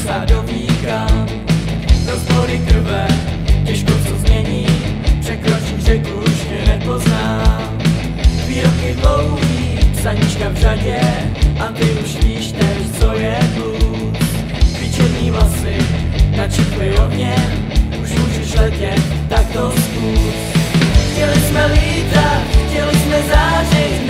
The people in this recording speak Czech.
sádový kam. Rozbory krve, těžko co změní, překročím řeku, už mě nepoznám. Výroky dlouhý, psaníčka v řadě, a ty už víš než co je blues. Černý vlasy, načipli ohněm, už můžeš letět, tak to zkus. Chtěli jsme lítat, chtěli jsme zářit,